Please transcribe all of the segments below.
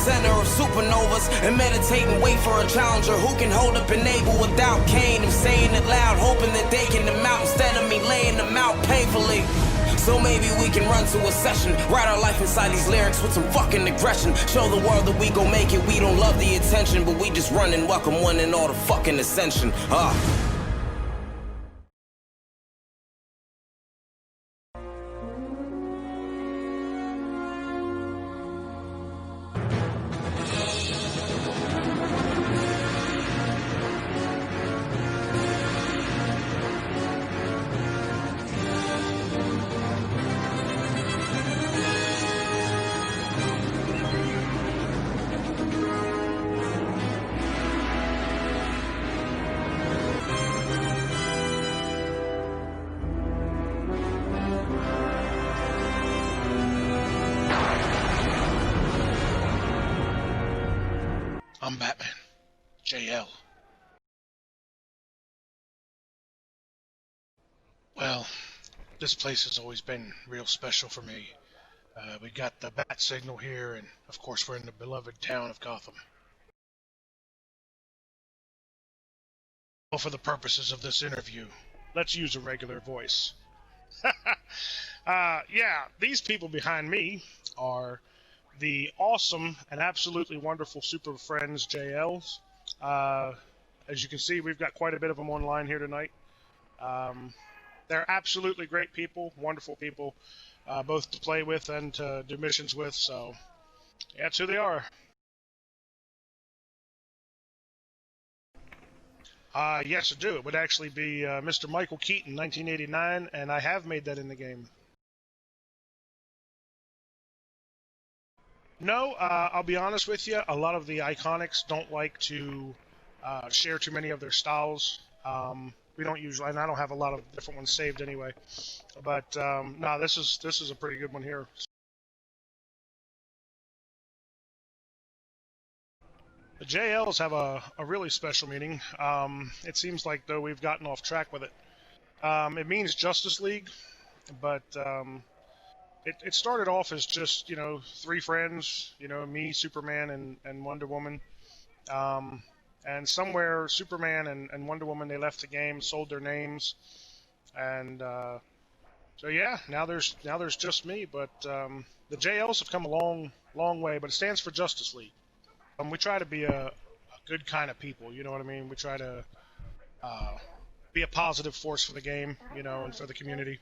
center of supernovas and meditate and wait for a challenger who can hold up an able without Cain. I'm saying it loud, hoping that they can them out instead of me laying them out painfully. So maybe we can run to a session, write our life inside these lyrics with some fucking aggression. Show the world that we gon' make it, we don't love the attention, but we just run and welcome one and all the fucking ascension. I'm Batman. JL. Well, this place has always been real special for me. We got the bat signal here, and of course we're in the beloved town of Gotham. Well, for the purposes of this interview, let's use a regular voice. Yeah, these people behind me are the awesome and absolutely wonderful Super Friends JLs. As you can see, we've got quite a bit of them online here tonight. They're absolutely great people, wonderful people, both to play with and to do missions with, so yeah, that's who they are. Yes, I do. It would actually be Mr. Michael Keaton, 1989, and I have made that in the game. No, I'll be honest with you. A lot of the Iconics don't like to share too many of their styles. We don't usually, and I don't have a lot of different ones saved anyway. But no, this is a pretty good one here. The JLs have a really special meaning. It seems like, though, we've gotten off track with it. It means Justice League, but it started off as just, three friends, me, Superman, and Wonder Woman. And somewhere Superman and Wonder Woman, they left the game, sold their names, and so yeah, now there's just me. But the JLs have come a long way, but it stands for Justice League. We try to be a good kind of people, you know what I mean? We try to be a positive force for the game, and for the community.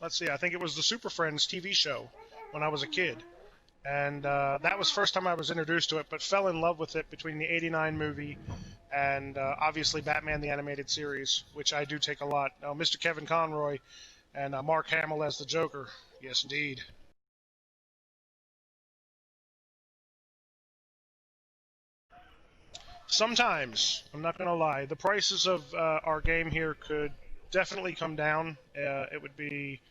Let's see, I think it was the Super Friends TV show when I was a kid. And that was the first time I was introduced to it, but fell in love with it between the '89 movie and obviously Batman the Animated Series, which I do take a lot. Mr. Kevin Conroy and Mark Hamill as the Joker. Yes, indeed. Sometimes, I'm not going to lie, the prices of our game here could definitely come down. It would be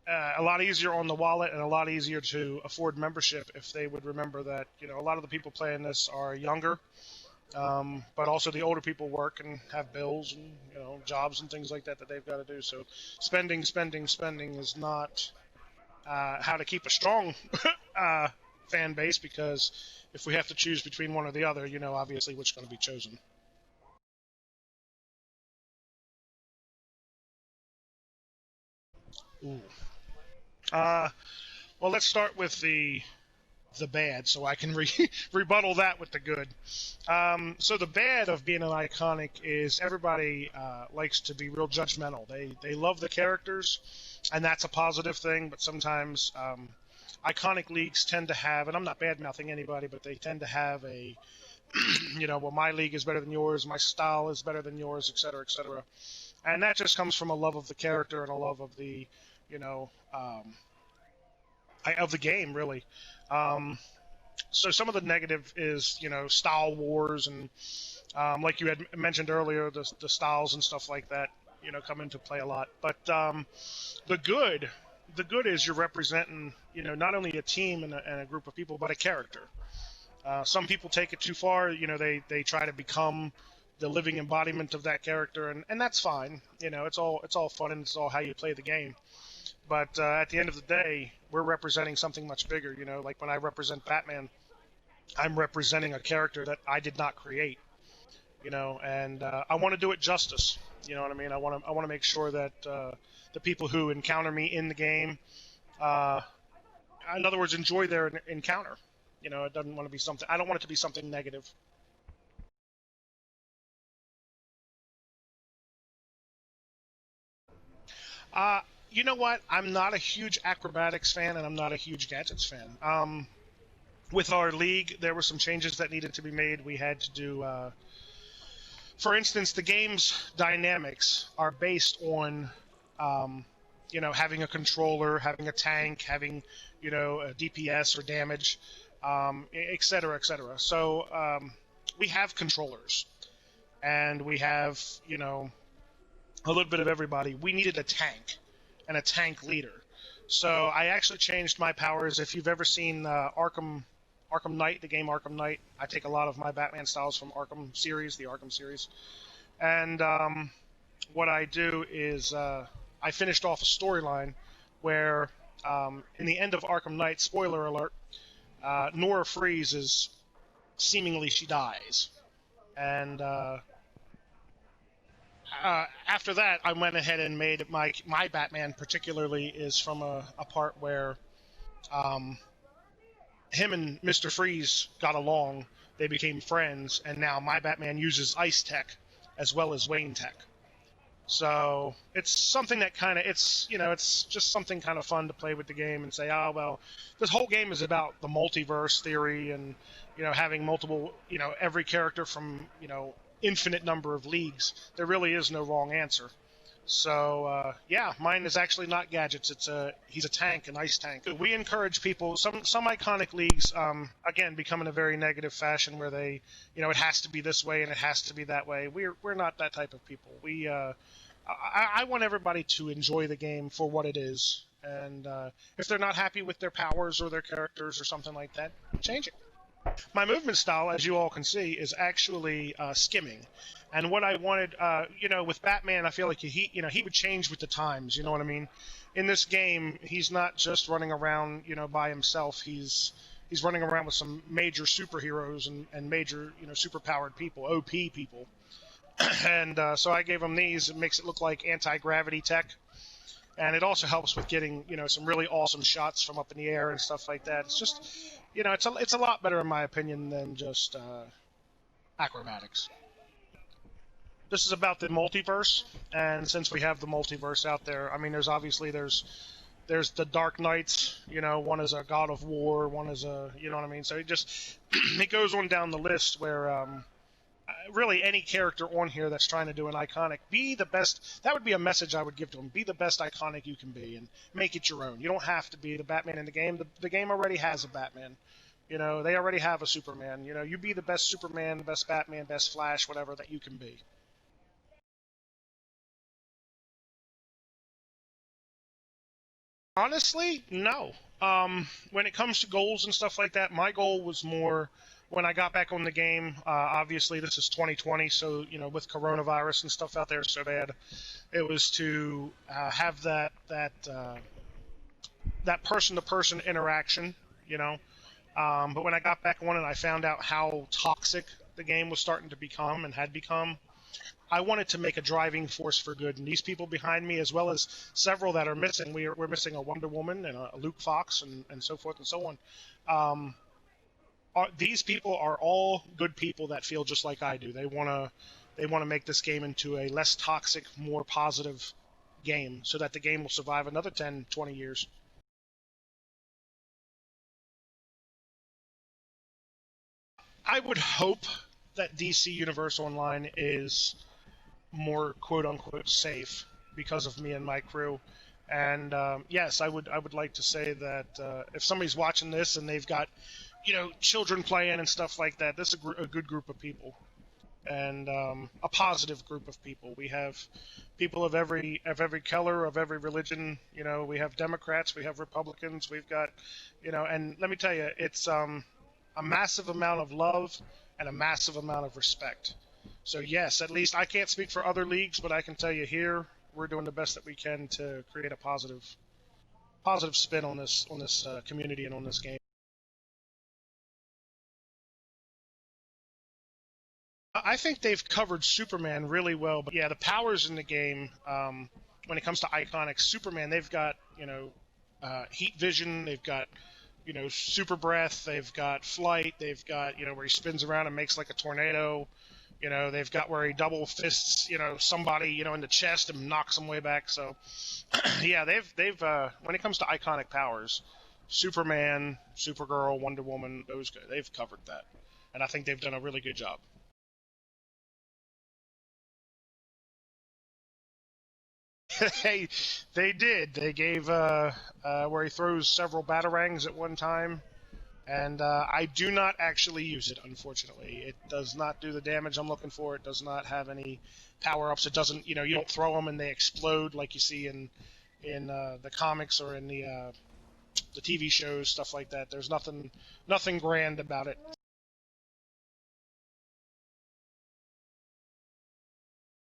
a lot easier on the wallet and a lot easier to afford membership if they would remember that, a lot of the people playing this are younger, but also the older people work and have bills and, jobs and things like that they've got to do. So spending is not how to keep a strong fan base, because if we have to choose between one or the other, obviously which is going to be chosen. Ooh. Well, let's start with the bad, so I can rebuttal that with the good. So the bad of being an Iconic is everybody likes to be real judgmental. They love the characters, and that's a positive thing, but sometimes Iconic leagues tend to have, and I'm not bad-mouthing anybody, but they tend to have a, well, my league is better than yours, my style is better than yours, etc., etc. And that just comes from a love of the character and a love of the, of the game, really. So some of the negative is, style wars and, like you had mentioned earlier, the styles and stuff like that, come into play a lot. But the good is you're representing, not only a team and a group of people, but a character. Some people take it too far. They try to become the living embodiment of that character, and that's fine. It's all fun and it's all how you play the game. But at the end of the day, we're representing something much bigger. You know, like when I represent Batman, I'm representing a character that I did not create. You know, and I want to do it justice. You know what I mean? I want to make sure that the people who encounter me in the game, in other words, enjoy their encounter. You know, it doesn't want to be something. I don't want it to be something negative. You know what? I'm not a huge acrobatics fan, and I'm not a huge gadgets fan. With our league, there were some changes that needed to be made. We had to do, for instance, the game's dynamics are based on, you know, having a controller, having a tank, having, you know, a DPS or damage, et cetera, et cetera. So we have controllers, and we have, you know, a little bit of everybody. We needed a tank and a tank leader. So I actually changed my powers. If you've ever seen Arkham Knight, the game Arkham Knight, I take a lot of my Batman styles from Arkham series, the Arkham series. And what I do is I finished off a storyline where in the end of Arkham Knight, spoiler alert, Nora Freeze is seemingly she dies. And after that, I went ahead and made my Batman particularly is from a part where him and Mr. Freeze got along, they became friends, and now my Batman uses ice tech as well as Wayne tech. So it's something that kind of, it's, you know, it's just something kind of fun to play with the game and say, oh, well, this whole game is about the multiverse theory and, you know, having multiple, you know, every character from, you know, infinite number of leagues. There really is no wrong answer. So yeah, mine is actually not gadgets. He's a tank, an ice tank. We encourage people. Some iconic leagues, again, become in a very negative fashion where they, you know, it has to be this way and it has to be that way. We're not that type of people. I want everybody to enjoy the game for what it is, and if they're not happy with their powers or their characters or something like that, change it. My movement style, as you all can see, is actually skimming. And what I wanted, you know, with Batman, I feel like he would change with the times. You know what I mean? In this game, he's not just running around, you know, by himself. He's running around with some major superheroes and major, you know, superpowered people, OP people. And so I gave him these. It makes it look like anti-gravity tech. And it also helps with getting, you know, some really awesome shots from up in the air and stuff like that. It's just, you know, it's a lot better in my opinion than just acrobatics. This is about the multiverse, and since we have the multiverse out there, I mean, there's the Dark Knights. You know, one is a God of War, one is a, you know what I mean. So it just it goes on down the list where really any character on here that's trying to do an iconic, be the best. That would be a message I would give to them. Be the best iconic you can be, and make it your own. You don't have to be the Batman in the game. The game already has a Batman. You know, they already have a Superman. You know, you be the best Superman, the best Batman, best Flash, whatever that you can be. Honestly, no. When it comes to goals and stuff like that, my goal was more when I got back on the game. Obviously, this is 2020, so you know, with coronavirus and stuff out there so bad, it was to have that person-to-person interaction. You know, but when I got back on it, I found out how toxic the game was starting to become and had become. I wanted to make a driving force for good, and these people behind me, as well as several that are missing, we're missing a Wonder Woman and a Luke Fox and so forth and so on. These people are all good people that feel just like I do. They want to make this game into a less toxic, more positive game, so that the game will survive another 10, 20 years. I would hope that DC Universe Online is more quote-unquote safe because of me and my crew. And yes, I would like to say that if somebody's watching this and they've got, you know, children playing and stuff like that, this is a good group of people, and a positive group of people. We have people of every color, of every religion. You know, we have Democrats, we have Republicans, we've got, you know, and let me tell you, it's a massive amount of love and a massive amount of respect. So yes, at least I can't speak for other leagues, but I can tell you here, we're doing the best that we can to create a positive positive spin on this community and on this game. I think they've covered Superman really well, but yeah, the powers in the game, when it comes to iconic Superman, they've got, heat vision, they've got, super breath, they've got flight, they've got, where he spins around and makes like a tornado, they've got where he double fists, somebody, in the chest and knocks them way back. So, yeah, they've when it comes to iconic powers, Superman, Supergirl, Wonder Woman, those guys, they've covered that, and I think they've done a really good job. They did. They gave where he throws several batarangs at one time, and I do not actually use it. Unfortunately, it does not do the damage I'm looking for. It does not have any power ups. It doesn't. You don't throw them and they explode like you see in the comics or in the TV shows, stuff like that. There's nothing grand about it.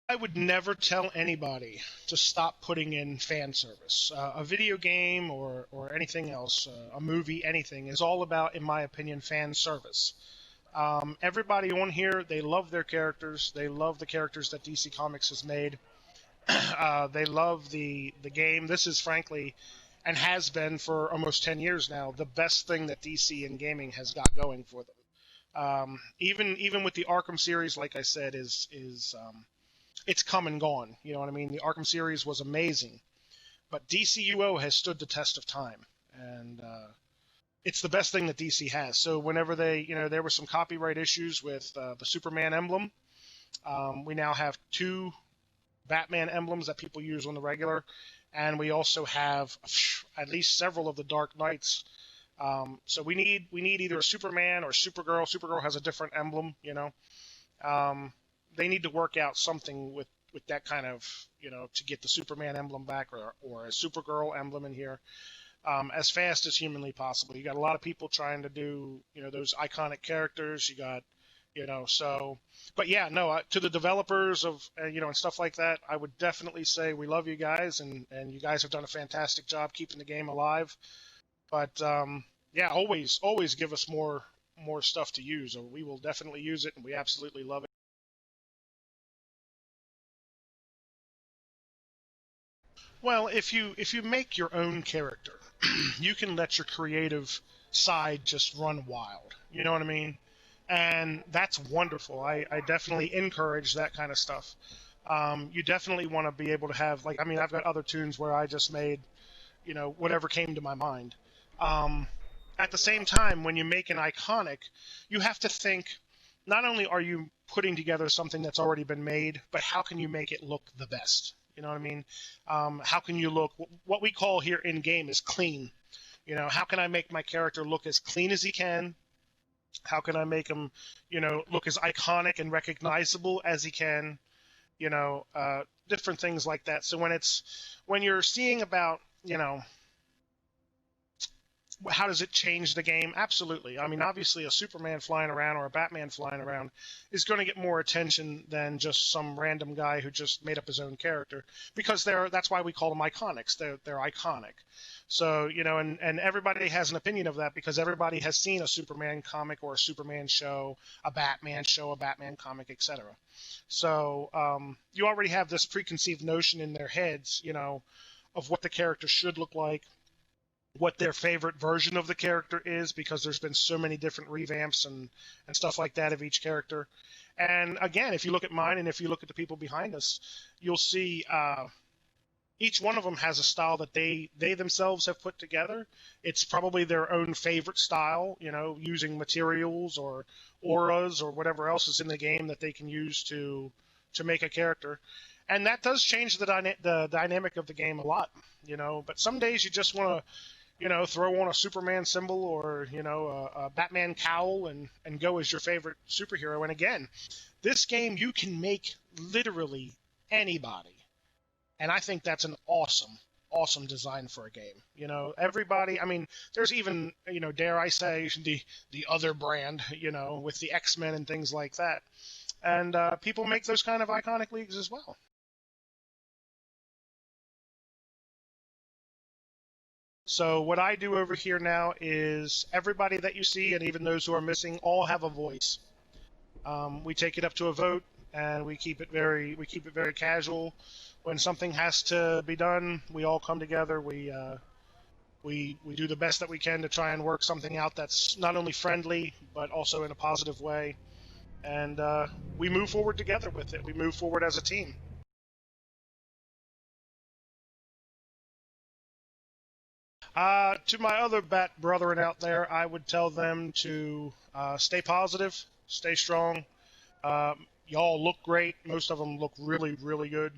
I would never tell anybody to stop putting in fan service. A video game or anything else, a movie, anything, is all about, in my opinion, fan service. Everybody on here, they love their characters. They love the characters that DC Comics has made. They love the game. This is, frankly, and has been for almost 10 years now, the best thing that DC in gaming has got going for them. Even with the Arkham series, like I said, is it's come and gone. You know what I mean? The Arkham series was amazing, but DCUO has stood the test of time, and it's the best thing that DC has. So whenever there were some copyright issues with the Superman emblem, we now have 2 Batman emblems that people use on the regular, and we also have at least several of the Dark Knights. So we need either a Superman or Supergirl. Supergirl has a different emblem, they need to work out something with that kind of, to get the Superman emblem back or a Supergirl emblem in here as fast as humanly possible. You got a lot of people trying to do, those iconic characters. You got, so, but yeah, no, to the developers of, and stuff like that, I would definitely say we love you guys, and you guys have done a fantastic job keeping the game alive. But yeah, always give us more stuff to use, or we will definitely use it, and we absolutely love it. Well, if you make your own character, you can let your creative side just run wild. You know what I mean? And that's wonderful. I definitely encourage that kind of stuff. You definitely want to be able to have, like, I've got other tunes where I just made, whatever came to my mind. At the same time, when you make an iconic, you have to think, not only are you putting together something that's already been made, but how can you make it look the best? You know what I mean? How can you look? What we call here in game is clean. How can I make my character look as clean as he can? How can I make him, look as iconic and recognizable as he can? Different things like that. So when you're seeing about, how does it change the game? Absolutely. Obviously, a Superman flying around or a Batman flying around is going to get more attention than just some random guy who just made up his own character, because that's why we call them iconics. They're iconic. So, and everybody has an opinion of that because everybody has seen a Superman comic or a Superman show, a Batman comic, etc. So you already have this preconceived notion in their heads, of what the character should look like, what their favorite version of the character is, because there's been so many different revamps and stuff like that of each character. And again, if you look at mine and if you look at the people behind us, you'll see each one of them has a style that they themselves have put together. It's probably their own favorite style, using materials or auras or whatever else is in the game that they can use to make a character. And that does change the dynamic of the game a lot, But some days you just want to, throw on a Superman symbol or, a Batman cowl and go as your favorite superhero. And again, this game, you can make literally anybody. And I think that's an awesome design for a game. Everybody, there's even, dare I say, the other brand, with the X-Men and things like that. And people make those kind of iconic leagues as well. So what I do over here now is everybody that you see, and even those who are missing, all have a voice. We take it up to a vote, and we keep it very casual. When something has to be done, we all come together. We do the best that we can to try and work something out that's not only friendly but also in a positive way, and we move forward together with it. We move forward as a team. To my other bat brethren out there, I would tell them to stay positive, stay strong. Y'all look great. Most of them look really, really good.